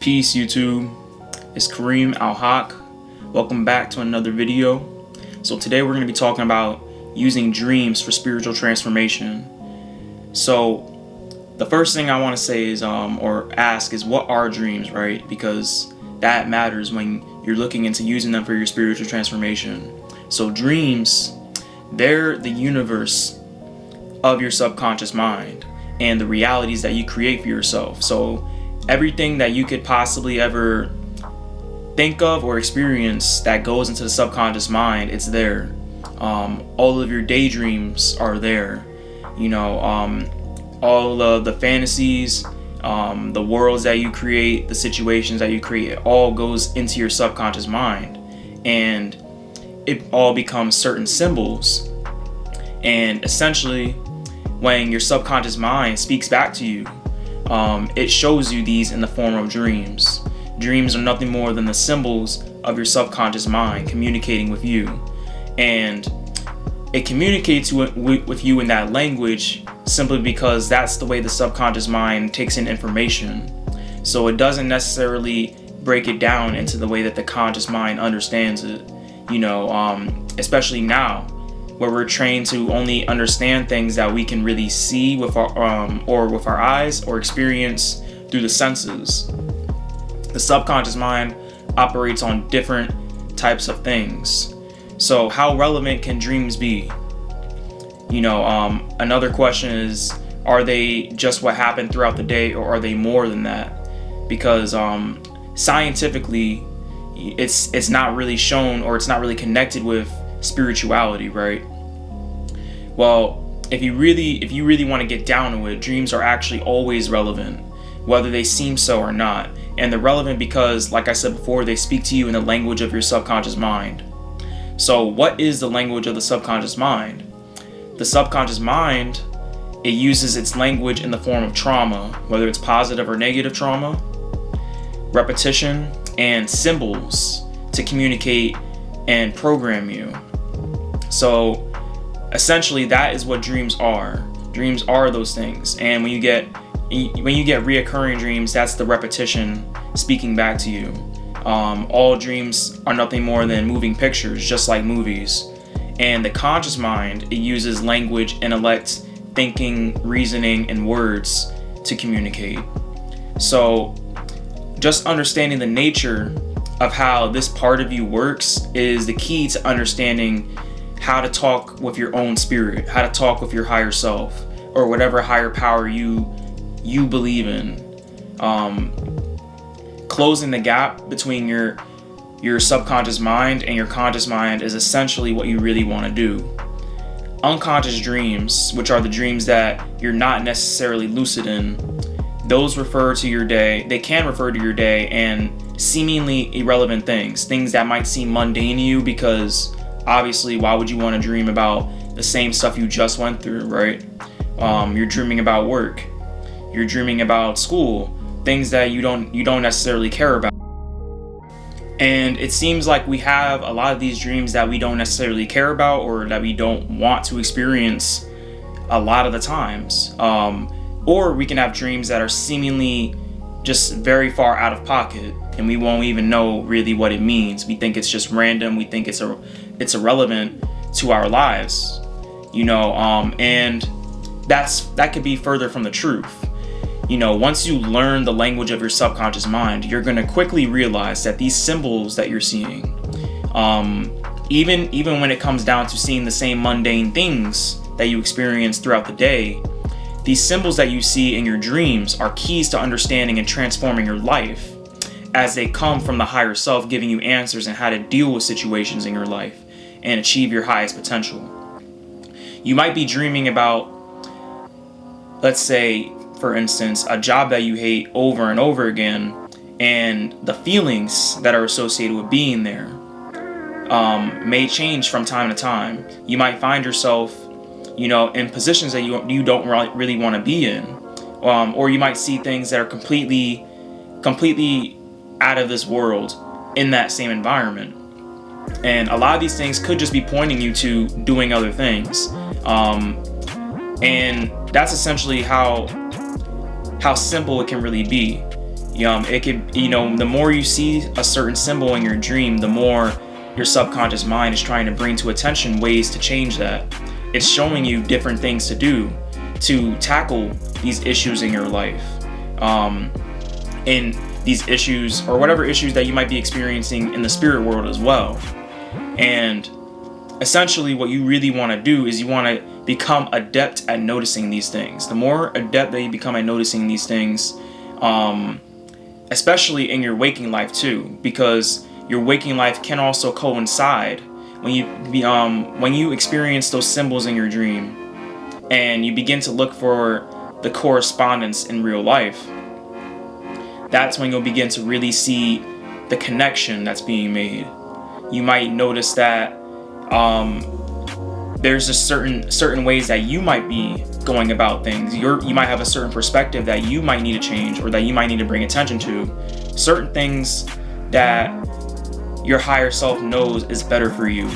Peace YouTube, it's Kareem Al-Haq. Welcome back to another video. So today we're going to be talking about using dreams for spiritual transformation. So the first thing I want to say is or ask is, what are dreams, right? Because that matters when you're looking into using them for your spiritual transformation. So dreams, they're the universe of your subconscious mind and the realities that you create for yourself. So everything that you could possibly ever think of or experience that goes into the subconscious mind, it's there. All of your daydreams are there. All of the fantasies, the worlds that you create, the situations that you create, it all goes into your subconscious mind, and it all becomes certain symbols. And essentially, when your subconscious mind speaks back to you, it shows you these in the form of dreams. Dreams are nothing more than the symbols of your subconscious mind communicating with you. And it communicates with you in that language simply because that's the way the subconscious mind takes in information. So it doesn't necessarily break it down into the way that the conscious mind understands it. Especially now, where we're trained to only understand things that we can really see with our eyes or experience through the senses. The subconscious mind operates on different types of things. So how relevant can dreams be? Another question is, are they just what happened throughout the day, or are they more than that? Because scientifically, it's not really shown, or it's not really connected with spirituality, right? Well, if you really want to get down to it, dreams are actually always relevant, whether they seem so or not. And they're relevant because, like I said before, they speak to you in the language of your subconscious mind. So what is the language of the subconscious mind? The subconscious mind, it uses its language in the form of trauma, whether it's positive or negative trauma, repetition, and symbols to communicate and program you. So essentially, that is what dreams are. Dreams are those things. And when you get reoccurring dreams, that's the repetition speaking back to you. All dreams are nothing more than moving pictures, just like movies. And the conscious mind, it uses language, intellect, thinking, reasoning, and words to communicate. So just understanding the nature of how this part of you works is the key to understanding how to talk with your own spirit, how to talk with your higher self, or whatever higher power you believe in. Closing the gap between your subconscious mind and your conscious mind is essentially what you really want to do. Unconscious dreams, which are the dreams that you're not necessarily lucid in, those refer to your day. They can refer to your day and seemingly irrelevant things that might seem mundane to you, because obviously, why would you want to dream about the same stuff you just went through, right? You're dreaming about work, you're dreaming about school, things that you don't necessarily care about. And it seems like we have a lot of these dreams that we don't necessarily care about, or that we don't want to experience a lot of the times. Or we can have dreams that are seemingly just very far out of pocket, and we won't even know really what it means. We think it's just random. We think it's irrelevant to our lives, and that could be further from the truth. Once you learn the language of your subconscious mind, you're going to quickly realize that these symbols that you're seeing, even when it comes down to seeing the same mundane things that you experience throughout the day, these symbols that you see in your dreams are keys to understanding and transforming your life, as they come from the higher self giving you answers on how to deal with situations in your life and achieve your highest potential. You might be dreaming about, let's say, for instance, a job that you hate over and over again, and the feelings that are associated with being there may change from time to time. You might find yourself, in positions that you don't really want to be in, or you might see things that are completely out of this world in that same environment. And a lot of these things could just be pointing you to doing other things. And that's essentially how simple it can really be. It could, the more you see a certain symbol in your dream, the more your subconscious mind is trying to bring to attention ways to change that. It's showing you different things to do to tackle these issues in your life. And these issues, or whatever issues that you might be experiencing in the spirit world as well. And essentially what you really want to do is you want to become adept at noticing these things. The more adept that you become at noticing these things, especially in your waking life too, because your waking life can also coincide when you experience those symbols in your dream and you begin to look for the correspondence in real life. That's when you'll begin to really see the connection that's being made. You might notice that there's just certain ways that you might be going about things. You might have a certain perspective that you might need to change, or that you might need to bring attention to. Certain things that your higher self knows is better for you.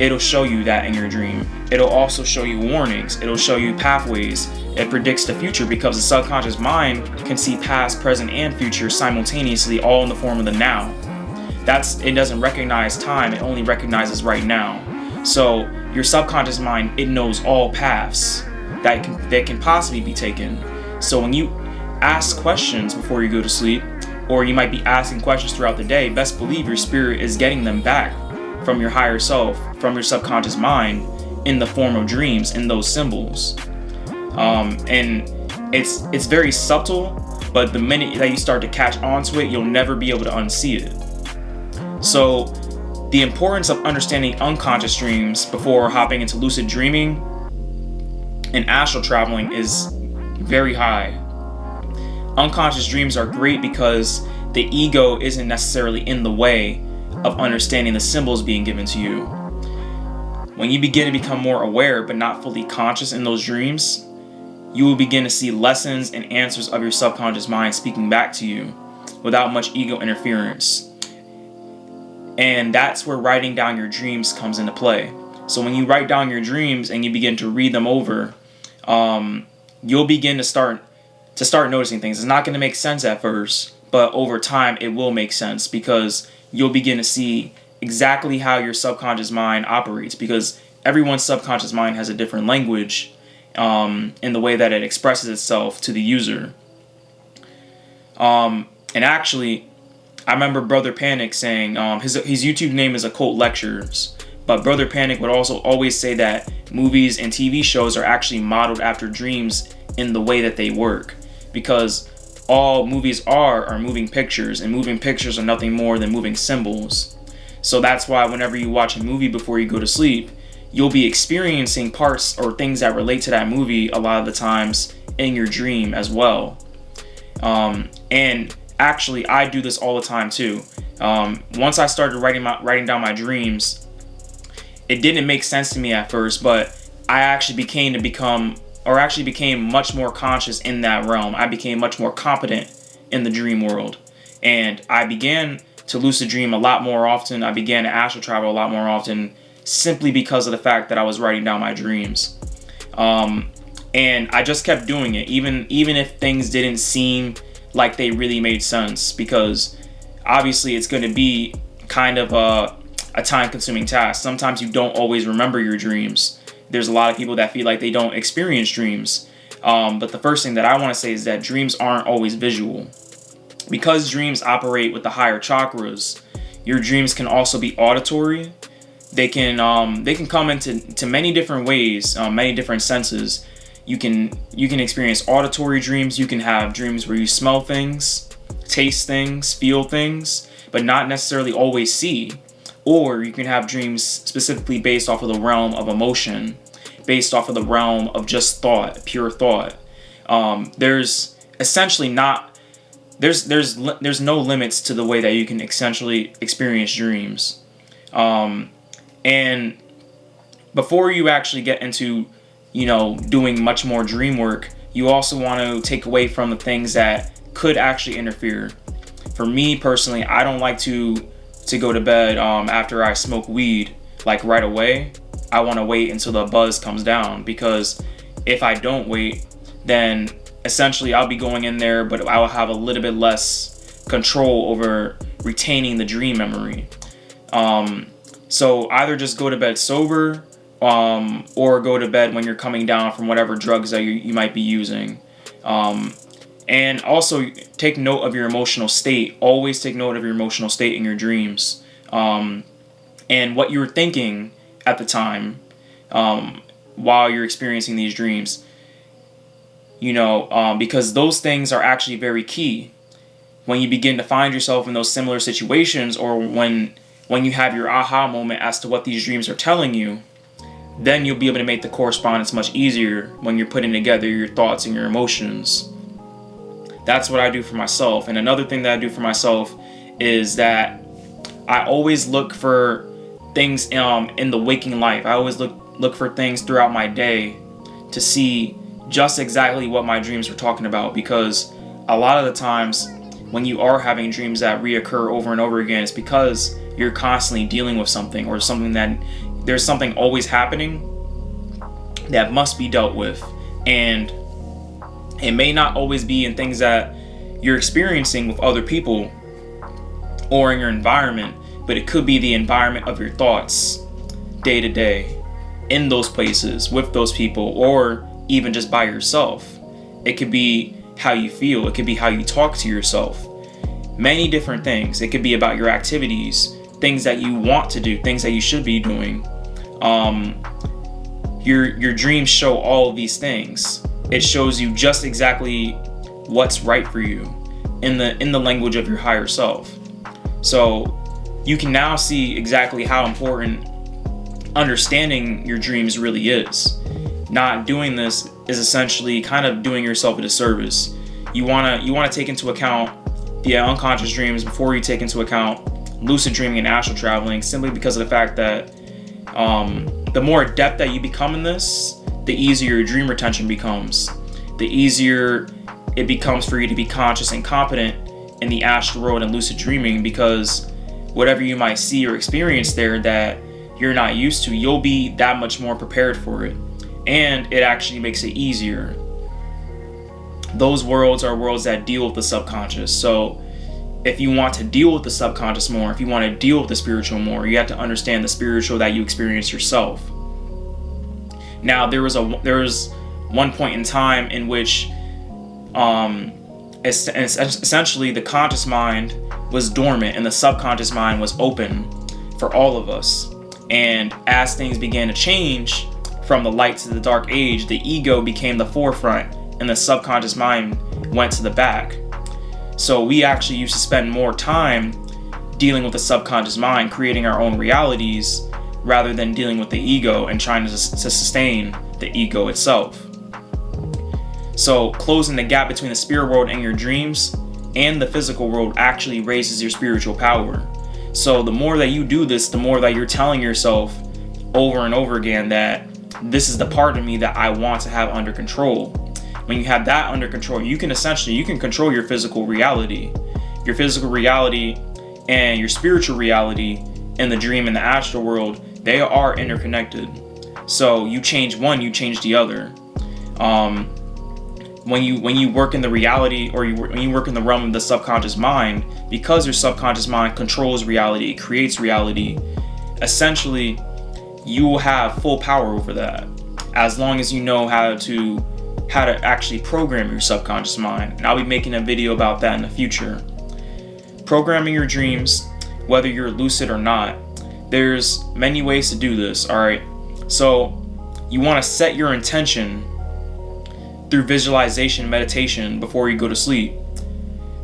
It'll show you that in your dream. It'll also show you warnings. It'll show you pathways. It predicts the future because the subconscious mind can see past, present, and future simultaneously, all in the form of the now. It doesn't recognize time, it only recognizes right now. So your subconscious mind, it knows all paths that can possibly be taken. So when you ask questions before you go to sleep, or you might be asking questions throughout the day, best believe your spirit is getting them back from your higher self, from your subconscious mind, in the form of dreams, in those symbols. And it's very subtle, but the minute that you start to catch on to it, you'll never be able to unsee it. So the importance of understanding unconscious dreams before hopping into lucid dreaming and astral traveling is very high. Unconscious dreams are great because the ego isn't necessarily in the way of understanding the symbols being given to you. When you begin to become more aware but not fully conscious in those dreams, you will begin to see lessons and answers of your subconscious mind speaking back to you without much ego interference. And that's where writing down your dreams comes into play. So when you write down your dreams and you begin to read them over, you'll begin to start noticing things. It's not going to make sense at first, but over time it will make sense, because you'll begin to see exactly how your subconscious mind operates, because everyone's subconscious mind has a different language in the way that it expresses itself to the user. And actually, I remember Brother Panic saying, his YouTube name is Occult Lectures, but Brother Panic would also always say that movies and TV shows are actually modeled after dreams in the way that they work, because all movies are moving pictures, and moving pictures are nothing more than moving symbols. So that's why whenever you watch a movie before you go to sleep, you'll be experiencing parts or things that relate to that movie a lot of the times in your dream as well. And actually, I do this all the time too. Once I started writing down my dreams, it didn't make sense to me at first, but I actually became much more conscious in that realm. I became much more competent in the dream world, and I began to lucid dream a lot more often. I began to astral travel a lot more often, simply because of the fact that I was writing down my dreams. And I just kept doing it, even if things didn't seem like they really made sense, because obviously it's going to be kind of a time-consuming task. Sometimes you don't always remember your dreams. There's a lot of people that feel like they don't experience dreams. But the first thing that I want to say is that dreams aren't always visual. Because dreams operate with the higher chakras, your dreams can also be auditory. They can come into many different ways, many different senses. You can experience auditory dreams. You can have dreams where you smell things, taste things, feel things, but not necessarily always see. Or you can have dreams specifically based off of the realm of emotion, based off of the realm of just thought, pure thought. There's essentially there's no limits to the way that you can essentially experience dreams. And before you actually get into, doing much more dream work, you also want to take away from the things that could actually interfere. For me personally, I don't like to go to bed after I smoke weed like right away. I want to wait until the buzz comes down, because if I don't wait, then essentially I'll be going in there, but I will have a little bit less control over retaining the dream memory. So either just go to bed sober, or go to bed when you're coming down from whatever drugs that you might be using. And also take note of your emotional state. Always take note of your emotional state in your dreams, and what you were thinking at the time, while you're experiencing these dreams. Because those things are actually very key. When you begin to find yourself in those similar situations, or when you have your aha moment as to what these dreams are telling you, then you'll be able to make the correspondence much easier when you're putting together your thoughts and your emotions. That's what I do for myself. And another thing that I do for myself is that I always look for things in the waking life. I always look for things throughout my day to see just exactly what my dreams were talking about, because a lot of the times when you are having dreams that reoccur over and over again, it's because you're constantly dealing with something, or something that there's something always happening that must be dealt with. And it may not always be in things that you're experiencing with other people or in your environment, but it could be the environment of your thoughts day to day, in those places, with those people, or even just by yourself. It could be how you feel. It could be how you talk to yourself. Many different things. It could be about your activities, things that you want to do, things that you should be doing. Your dreams show all of these things. It shows you just exactly what's right for you in the language of your higher self. So you can now see exactly how important understanding your dreams really is. Not doing this is essentially kind of doing yourself a disservice. You wanna take into account the unconscious dreams before you take into account lucid dreaming and astral traveling, simply because of the fact that the more adept that you become in this, the easier your dream retention becomes. The easier it becomes for you to be conscious and competent in the astral world and lucid dreaming, because whatever you might see or experience there that you're not used to, you'll be that much more prepared for it. And it actually makes it easier. Those worlds are worlds that deal with the subconscious. So if you want to deal with the subconscious more, if you want to deal with the spiritual more, you have to understand the spiritual that you experience yourself. Now, there was one point in time in which essentially the conscious mind was dormant and the subconscious mind was open for all of us. And as things began to change from the light to the dark age, the ego became the forefront and the subconscious mind went to the back. So we actually used to spend more time dealing with the subconscious mind, creating our own realities, rather than dealing with the ego and trying to sustain the ego itself. So closing the gap between the spirit world and your dreams and the physical world actually raises your spiritual power. So the more that you do this, the more that you're telling yourself over and over again that this is the part of me that I want to have under control. When you have that under control, you can control your physical reality. Your physical reality and your spiritual reality in the dream and the astral world, they are interconnected. So you change one, you change the other. When you work in the reality, or when you work in the realm of the subconscious mind, because your subconscious mind controls reality, it creates reality, essentially you will have full power over that, as long as you know how to actually program your subconscious mind. And I'll be making a video about that in the future. Programming your dreams, whether you're lucid or not, there's many ways to do this. All right, so you want to set your intention through visualization, meditation before you go to sleep.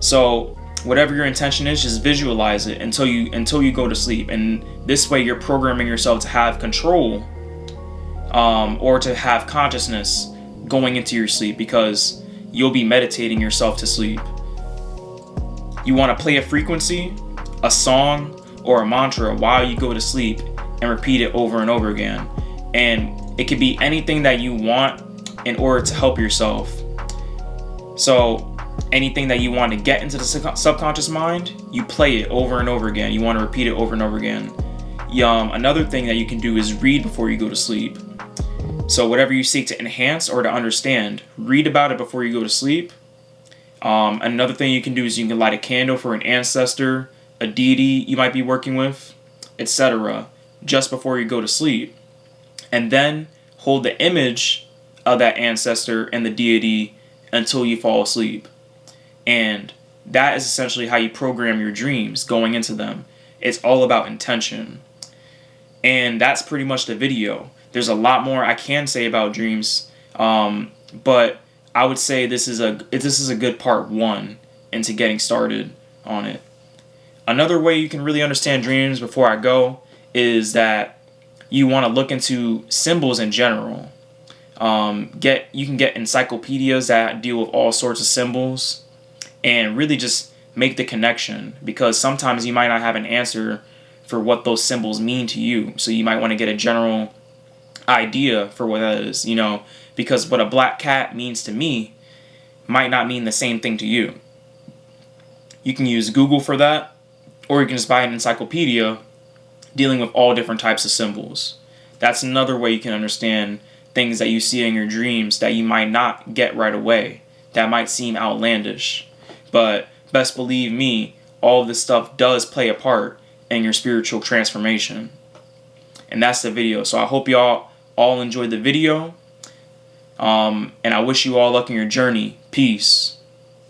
So whatever your intention is, just visualize it until you go to sleep. And this way you're programming yourself to have control, or to have consciousness going into your sleep, because you'll be meditating yourself to sleep. You want to play a frequency, a song, or a mantra while you go to sleep and repeat it over and over again. And it could be anything that you want in order to help yourself. So anything that you want to get into the subconscious mind, you play it over and over again. You want to repeat it over and over again. Another thing that you can do is read before you go to sleep. So whatever you seek to enhance or to understand, read about it before you go to sleep. Another thing you can do is you can light a candle for an ancestor, a deity you might be working with, etc., just before you go to sleep. And then hold the image of that ancestor and the deity until you fall asleep. And that is essentially how you program your dreams going into them. It's all about intention. And that's pretty much the video. There's a lot more I can say about dreams, but I would say this is a good part one into getting started on it. Another way you can really understand dreams before I go is that you want to look into symbols in general. You can get encyclopedias that deal with all sorts of symbols, and really just make the connection, because sometimes you might not have an answer for what those symbols mean to you. So you might want to get a general idea for what that is, because what a black cat means to me might not mean the same thing to you. You can use Google for that, or you can just buy an encyclopedia dealing with all different types of symbols. That's another way you can understand things that you see in your dreams that you might not get right away, that might seem outlandish. But best believe me, all of this stuff does play a part in your spiritual transformation. And that's the video. So I hope y'all all enjoyed the video. And I wish you all luck in your journey. Peace.